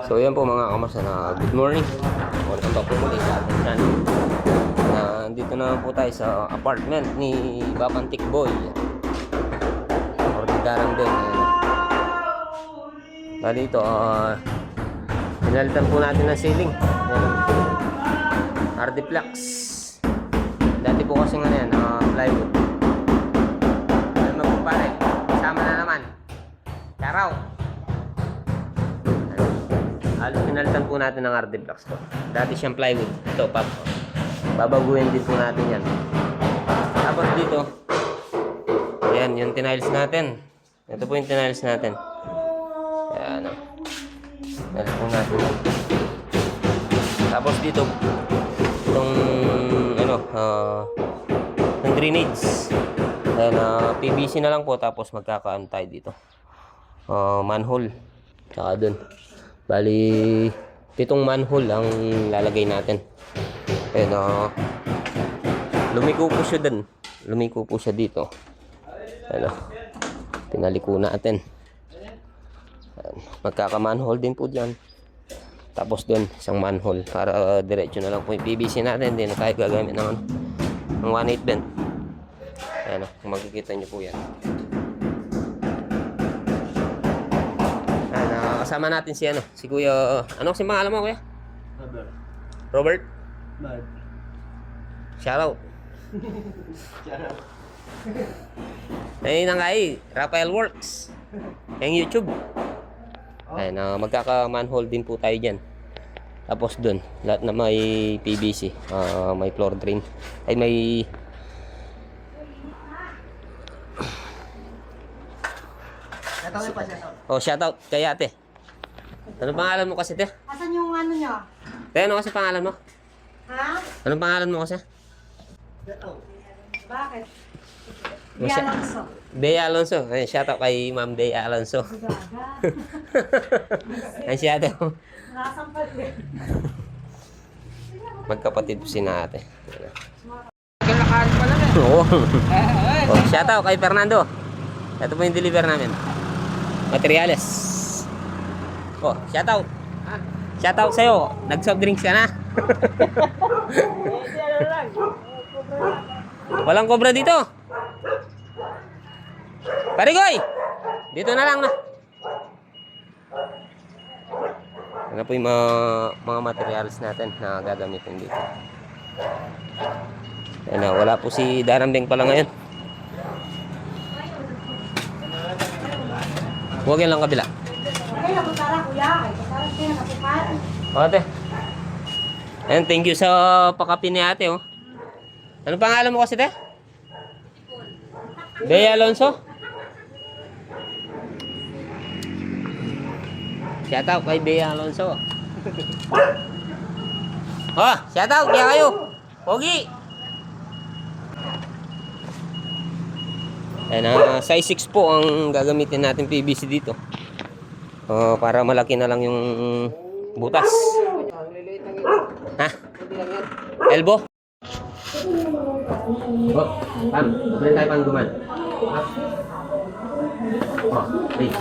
So yan po mga kamarsa na good morning. Welcome back po muli sa ating channel. Dito na po tayo sa apartment ni Bapantik Boy. Ordigarang din. Dito, pinalitan po natin ng ceiling. Ardiplex. Dati po kasi nga yan, plywood. Ano po pare? Kasama na naman. Charaw. Halos pinalitan po natin ng Ardiplex to. Dati siyang plywood. Ito, babaguhin din po natin yan. Tapos dito, ayan, yung tiniles natin. Ito po yung tiniles natin. Ayan, tiniles po natin. Tapos dito, itong, yung drainage. Ayan, PVC na lang po. Tapos magkakaan tayo dito. Manhole. Tsaka dun. Bali, 7 manhole ang lalagay natin. Ayan, lumiko po siya dun. Lumiko po siya dito. Ayan, pinaliko natin. Ayan, magkaka-manhole din po dyan. Tapos dun, isang manhole. Para diretso na lang po yung PVC natin. Hindi na tayo gagamit naman ng 1/8 bend. Ayan, makikita nyo po yan. Kasama natin si Kuya, ano kasi pangalan mo, Kuya? Robert? Shoutout. Shoutout. Ayun nga Rafael Works. Yung YouTube. Ayun, magkaka-manhole din po tayo dyan. Tapos dun, lahat na may PVC. May floor drain. Ay, may... Shoutout kay ate. Ano pangalan mo kasi, te? Asan yung ano nyo? Te, ano kasi pangalan mo? Ha? Anong pangalan mo kasi? Bakit? Bea Alonso. Bea Alonso. Ayun, shoutout kay Ma'am Bea Alonso. Ayun si ate. Nasampal din. Magkapatid po si ate. Kalakahan pa lang eh. Oo. Shoutout kay Fernando. Ito po yung deliver namin. Materials. Shoutout. Shoutout sa'yo. Nag-soft drinks ka na. Walang cobra dito. Parigoy! Dito na lang na. Ano po yung mga materials natin na gagamitin dito. Ayan, wala po si Darambeng pala ngayon. Huwag yan lang kabila. Okay, nabutara kuya. Butara siya, napukan. Ate. Ayan, thank you sa pakapi ni ate, oh. Ano pangalan mo kasi, te? Bea Alonso? Shoutout kay Bea Alonso. Shoutout kaya kayo. Pogi. Ayan, size 6 po ang gagamitin natin PVC dito. Para malaki na lang yung butas. Ha? Elbow? Pam, balik tayo pang guman. Please.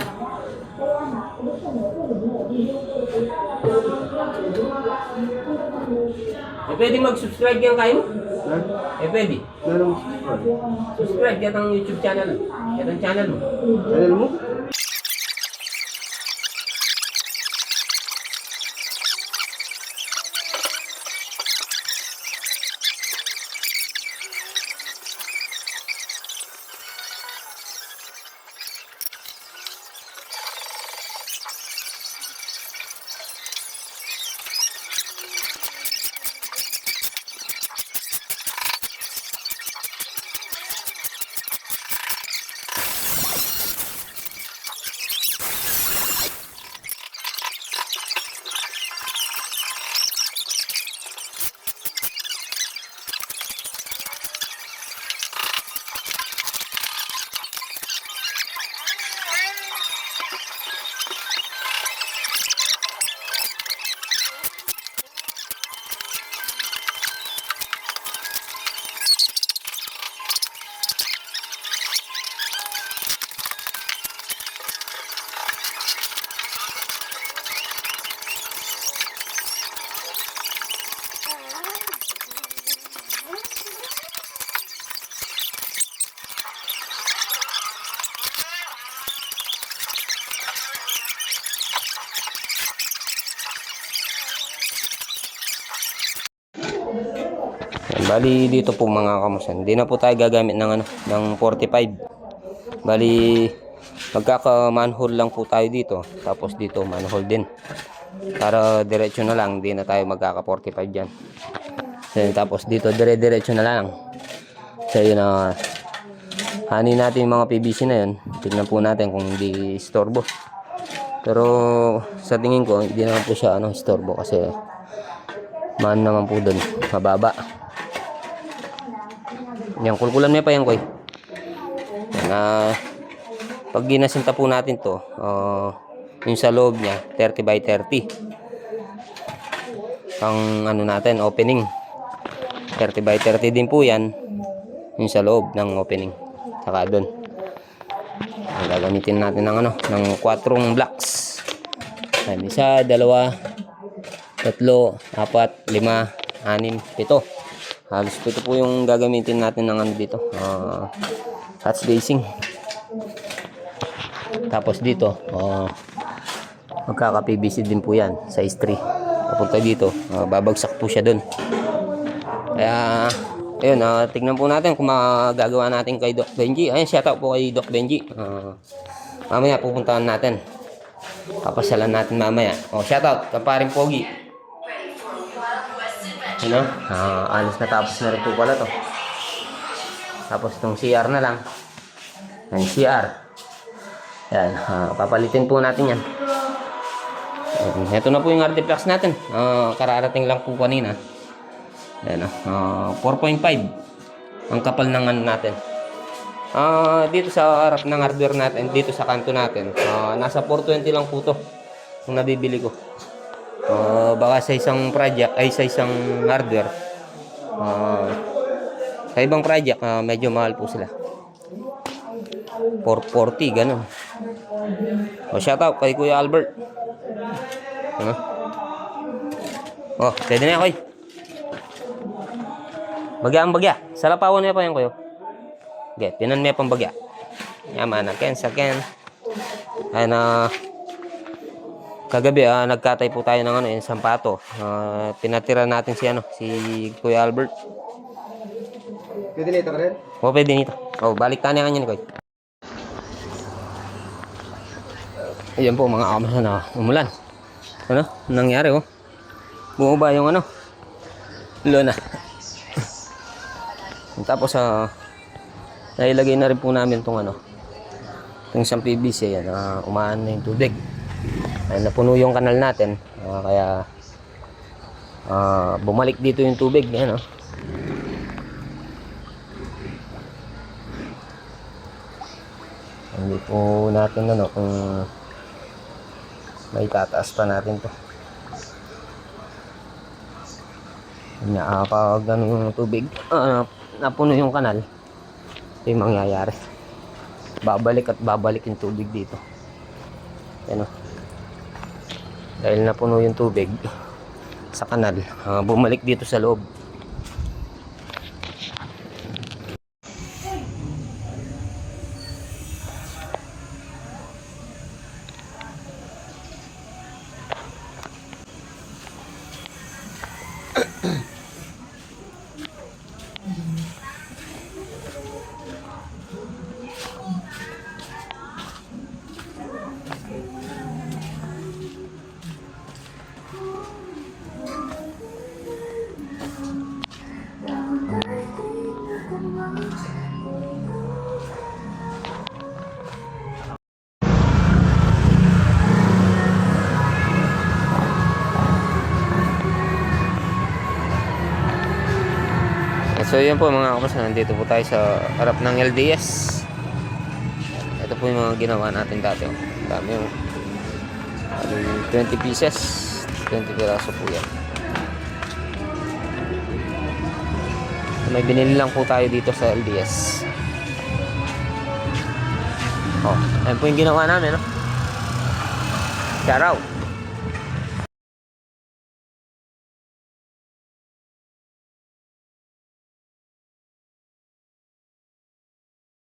Pwede mag-subscribe yan kayo? Pwede. Subscribe yan ang YouTube channel. Yan ang channel mo. Channel mo? Bali dito po mga kamusan, hindi na po tayo gagamit ng ano, ng 45. Bali magkaka manhole lang po tayo dito, tapos dito manhole din. Para diretso na lang, hindi na tayo magkaka 45 diyan. Tapos dito dire-diretso na lang. So yun na hanin natin yung mga PVC na yun. Tignan po natin kung hindi istorbo. Pero sa tingin ko hindi naman po siya ano, istorbo kasi man naman po doon, mababa. Yan, kulkulan mo pa yan, Koy. Na pag ginasinta po natin to, yung sa loob niya 30 by 30 ang ano natin, opening 30 by 30 din po yan, yung sa loob ng opening. Saka doon gagamitin natin ng ano, ng 4 blocks. Ayan, 1, 2, 3, 4, 5, 6, 7. Halos ito po yung gagamitin natin ng ano dito, hatch casing. Tapos dito magkaka PVC din po yan, size 3. Papunta dito, babagsak po siya dun. Kaya ayun, tignan po natin kung magagawa natin kay Doc Benji. Ayun, shoutout po kay Doc Benji. Mamaya pupuntahan natin, papasyalan natin mamaya. Shoutout kaparing Pogi. Ano? Alos na, tapos na rin po pala to. Tapos itong CR na lang. Yan, CR. Yan, papalitin po natin yan. Ito na po yung RD-Flux natin. Kararating lang po kanina. Yan, 4.5 ang kapal ng ano natin. Dito sa harap ng hardware natin, dito sa kanto natin, nasa 420 lang po to kung nabibili ko. Baka sa isang project ay sa isang hardware, sa ibang project medyo mahal po sila, 440 ganun. Shout out kay Kuya Albert. Pwede na Koy. Bagya ang bagya, salapawan niya pa yan Kuya. Okay, pinan niya pang bagya. Yaman, again. Ayun, kagabi nagkatay po tayo ng ano, yung sampato. Pinatira natin si Kuya Albert. Pwede nito ka rin? Pwede nito. Balik tayo nga niyan, Koy. Ayan po mga kamusan na umulan. Ano? Nangyari bumaba yung ano, lona. Tapos nailagay na rin po namin itong ano, itong isang PVC yan, umaan na yung tubig. Ay, napuno yung kanal natin, kaya bumalik dito yung tubig. Yan, hindi po natin ano kung may tataas pa natin to. Pag ano yung tubig, napuno yung kanal, ito yung mangyayari, babalik at babalik yung tubig dito. Yan, dahil napuno yung tubig sa kanal, bumalik dito sa loob. So yun po mga kapasan, nandito po tayo sa harap ng LDS. Ito po yung mga ginawa natin dati. Dami yung 20 pieces, 20 piraso po yan. May binili lang po tayo dito sa LDS. Ayan po yung ginawa namin, Shout out.